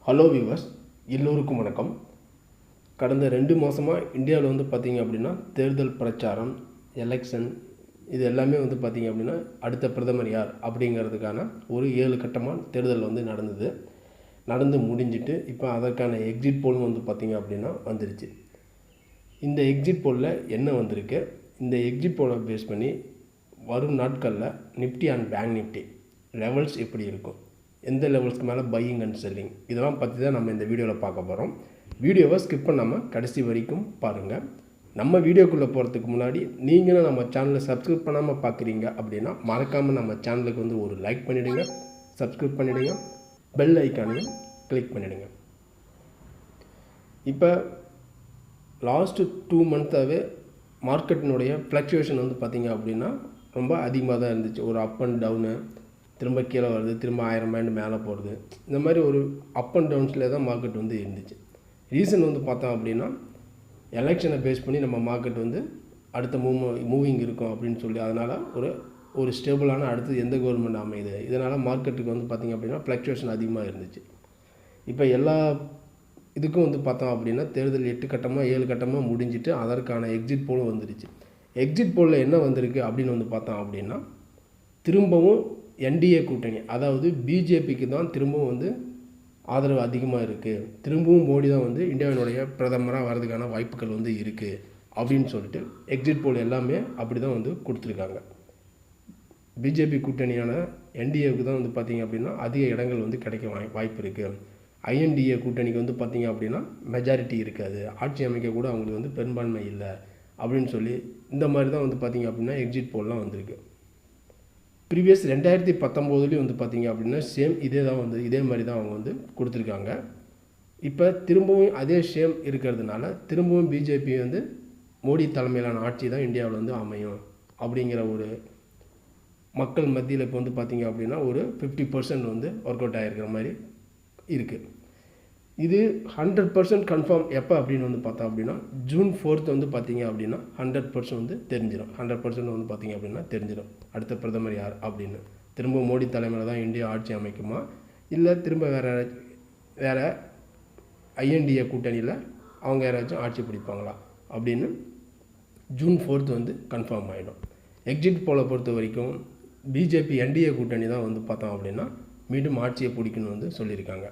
Hello viewers, எல்லோருக்கும் வணக்கம். கடந்த 2 மாதமாக இந்தியாவில் வந்து பார்த்திங்க அப்படின்னா தேர்தல் பிரச்சாரம், எலெக்ஷன் இது எல்லாமே வந்து பார்த்திங்க அப்படின்னா அடுத்த பிரதமர் யார் அப்படிங்கிறதுக்கான ஒரு 7 கட்டமாக தேர்தல் வந்து நடந்து முடிஞ்சிட்டு இப்போ அதற்கான எக்ஸிட் போலும் வந்து பார்த்திங்க அப்படின்னா வந்துருச்சு. இந்த எக்ஸிட் போலில் என்ன வந்திருக்கு, இந்த எக்ஸிட் போலை பேஸ் பண்ணி வரும் நாட்களில் Nifty and bank Nifty levels எப்படி இருக்கும், எந்த லெவல்ஸ்க்கு மேலே பையிங் அண்ட் செல்லிங், இதெல்லாம் பற்றி தான் நம்ம இந்த வீடியோவில் பார்க்க போகிறோம். வீடியோவை ஸ்கிப் பண்ணாமல் கடைசி வரைக்கும் பாருங்கள். நம்ம வீடியோக்குள்ளே போகிறதுக்கு முன்னாடி நீங்களும் நம்ம சேனலை சப்ஸ்கிரைப் பண்ணாமல் பார்க்குறீங்க அப்படின்னா மறக்காமல் நம்ம சேனலுக்கு வந்து ஒரு லைக் பண்ணிவிடுங்க, சப்ஸ்கிரைப் பண்ணிவிடுங்க, பெல் ஐக்கானையும் கிளிக் பண்ணிவிடுங்க. இப்போ லாஸ்ட்டு 2 மந்த்தாகவே மார்க்கெட்டினுடைய ஃப்ளக்சுவேஷன் வந்து பார்த்திங்க அப்படின்னா ரொம்ப அதிகமாக தான் இருந்துச்சு. ஒரு அப் அண்ட் டவுனு, திரும்ப கீழே வருது, திரும்ப 1000 பாயிண்ட் மேலே போகிறது, இந்த மாதிரி ஒரு அப் அண்ட் டவுன்ஸில் தான் மார்க்கெட் வந்து இருந்துச்சு. ரீசன் வந்து பார்த்தோம் அப்படின்னா எலெக்ஷனை பேஸ் பண்ணி நம்ம மார்க்கெட் வந்து அடுத்த மூவிங் இருக்கும் அப்படின்னு சொல்லி, அதனால் ஒரு ஸ்டேபிளான அடுத்து எந்த கவர்மெண்ட் அமையுது, இதனால் மார்க்கெட்டுக்கு வந்து பார்த்திங்க அப்படின்னா ஃப்ளக்சுவேஷன் அதிகமாக இருந்துச்சு. இப்போ எல்லா இதுக்கும் வந்து பார்த்தோம் அப்படின்னா தேர்தல் 8 கட்டமாக 7 கட்டமாக முடிஞ்சிட்டு அதற்கான எக்ஸிட் போலும் வந்துடுச்சு. எக்ஸிட் போலில் என்ன வந்திருக்கு அப்படின்னு வந்து பார்த்தோம் அப்படின்னா திரும்பவும் என்டிஏ கூட்டணி, அதாவது பிஜேபிக்கு தான் திரும்பவும் வந்து ஆதரவு அதிகமாக இருக்குது, திரும்பவும் மோடி தான் வந்து இந்தியாவினுடைய பிரதமராக வர்றதுக்கான வாய்ப்புகள் வந்து இருக்குது அப்படின்னு சொல்லிட்டு எக்ஸிட் போல் எல்லாமே அப்படி தான் வந்து கொடுத்துருக்காங்க. பிஜேபி கூட்டணியான என்டிஏவுக்கு தான் வந்து பார்த்திங்க அப்படின்னா அதிக இடங்கள் வந்து கிடைக்க வாய்ப்பு இருக்குது. ஐஎன்டிஏ கூட்டணிக்கு வந்து பார்த்திங்க அப்படின்னா மெஜாரிட்டி இருக்காது, ஆட்சி அமைக்க கூட அவங்களுக்கு வந்து பெரும்பான்மை இல்லை அப்படின்னு சொல்லி இந்த மாதிரி தான் வந்து பார்த்திங்க அப்படின்னா எக்ஸிட் போல்லாம் வந்திருக்கு. ப்ரீவியஸ் 2019 வந்து பார்த்திங்க அப்படின்னா சேம் இதே மாதிரி தான் அவங்க வந்து கொடுத்துருக்காங்க. இப்போ திரும்பவும் அதே சேம் இருக்கிறதுனால திரும்பவும் பிஜேபி வந்து மோடி தலைமையிலான ஆட்சி தான் இந்தியாவில் வந்து அமையும் அப்படிங்கிற ஒரு மக்கள் மத்தியில் இப்போ வந்து பார்த்திங்க அப்படின்னா ஒரு 50% வந்து ஒர்க் அவுட் ஆகிருக்கிற மாதிரி இருக்குது. இது 100% கன்ஃபார்ம் எப்போ அப்படின்னு வந்து பார்த்தோம் அப்படின்னா June 4 வந்து பார்த்திங்க அப்படின்னா 100% வந்து தெரிஞ்சிடும். 100% வந்து பார்த்திங்க அப்படின்னா தெரிஞ்சிடும் அடுத்த பிரதமர் யார் அப்படின்னு. திரும்ப மோடி தலைமையில் தான் இந்தியா ஆட்சி அமைக்குமா, இல்லை திரும்ப வேறு ஐஎன்டிஏ கூட்டணியில் அவங்க யாராச்சும் ஆட்சி பிடிப்பாங்களா அப்படின்னு June 4 வந்து கன்ஃபார்ம் ஆகிடும். எக்ஸிட் போலை பொறுத்த வரைக்கும் பிஜேபி என்டிஏ கூட்டணி தான் வந்து பார்த்தோம் அப்படின்னா மீண்டும் ஆட்சியை பிடிக்கணும்னு வந்து சொல்லியிருக்காங்க.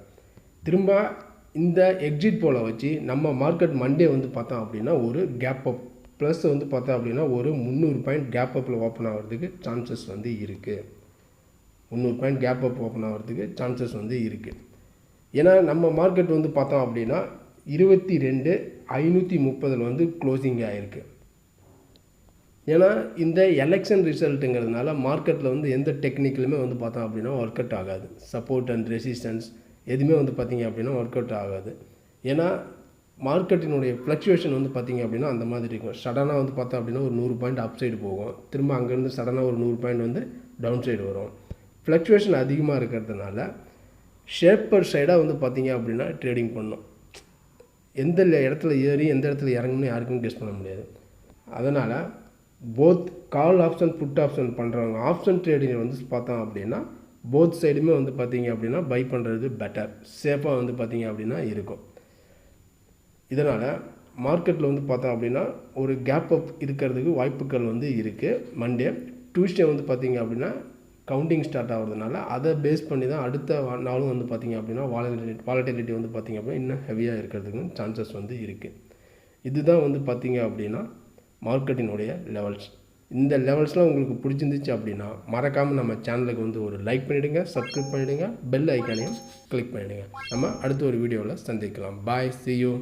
திரும்ப இந்த எக்ஸிட் போலை வச்சு நம்ம மார்க்கெட் மண்டே வந்து பார்த்தோம் அப்படின்னா ஒரு கேப் அப் ப்ளஸ் வந்து பார்த்தோம் அப்படின்னா ஒரு 300 பாயிண்ட் கேப் அப்பில் ஓப்பன் ஆகிறதுக்கு சான்சஸ் வந்து இருக்குது. 300 பாயிண்ட் கேப் அப் ஓப்பன் ஆகிறதுக்கு சான்சஸ் வந்து இருக்குது. ஏன்னா நம்ம மார்க்கெட் வந்து பார்த்தோம் அப்படின்னா 22,530 வந்து க்ளோசிங் ஆகிருக்கு. ஏன்னா இந்த எலெக்ஷன் ரிசல்ட்டுங்கிறதுனால மார்க்கெட்டில் வந்து எந்த டெக்னிக்கலுமே வந்து பார்த்தோம் அப்படின்னா ஒர்க் அவுட் ஆகாது. சப்போர்ட் அண்ட் ரெசிஸ்டன்ஸ் எதுவுமே வந்து பார்த்திங்க அப்படின்னா ஒர்க் அவுட் ஆகாது. ஏன்னா மார்க்கெட்டினுடைய ஃப்ளக்சுவேஷன் வந்து பார்த்திங்க அப்படின்னா அந்த மாதிரி இருக்கும். சடனாக வந்து பார்த்தோம் அப்படின்னா ஒரு 100 பாயிண்ட் அப் சைடு போகும், திரும்ப அங்கேருந்து சடனாக ஒரு 100 பாயிண்ட் வந்து டவுன் சைடு வரும். ஃப்ளக்சுவேஷன் அதிகமாக இருக்கிறதுனால ஷேப்பர் சைடாக வந்து பார்த்திங்க அப்படின்னா ட்ரேடிங் பண்ணணும். எந்த இடத்துல ஏறி எந்த இடத்துல இறங்கணும்னு யாருக்கும் கெஸ் பண்ண முடியாது. அதனால் both call option put option பண்ணுறவங்க ஆப்ஷன் ட்ரேடிங் வந்து பார்த்தோம் அப்படின்னா போத் சைடுமே வந்து பார்த்திங்க அப்படின்னா பை பண்ணுறது பெட்டர், சேஃபாக வந்து பார்த்திங்க அப்படின்னா இருக்கும். இதனால் மார்க்கெட்டில் வந்து பார்த்தோம் அப்படின்னா ஒரு கேப் அப் இருக்கிறதுக்கு வாய்ப்புகள் வந்து இருக்குது. மண்டே டியூஸ்டே வந்து பார்த்திங்க அப்படின்னா கவுண்டிங் ஸ்டார்ட் ஆகிறதுனால அதை பேஸ் பண்ணி தான் அடுத்த நாளும் வந்து பார்த்திங்க அப்படின்னா வாலட்டிலிட்டி வந்து பார்த்திங்க அப்படின்னா இன்னும் ஹெவியாக இருக்கிறதுக்கு சான்சஸ் வந்து இருக்குது. இதுதான் வந்து பார்த்திங்க அப்படின்னா மார்க்கெட்டினுடைய லெவல்ஸ். இந்த லெவல்ஸ்லாம் உங்களுக்கு பிடிச்சிருந்துச்சு அப்படின்னா மறக்காமல் நம்ம சேனலுக்கு வந்து ஒரு லைக் பண்ணிவிடுங்க, சப்ஸ்கிரைப் பண்ணிவிடுங்க, பெல் ஐக்கானையும் கிளிக் பண்ணிவிடுங்க. நம்ம அடுத்த ஒரு வீடியோவில் சந்திக்கலாம். பாய், see you.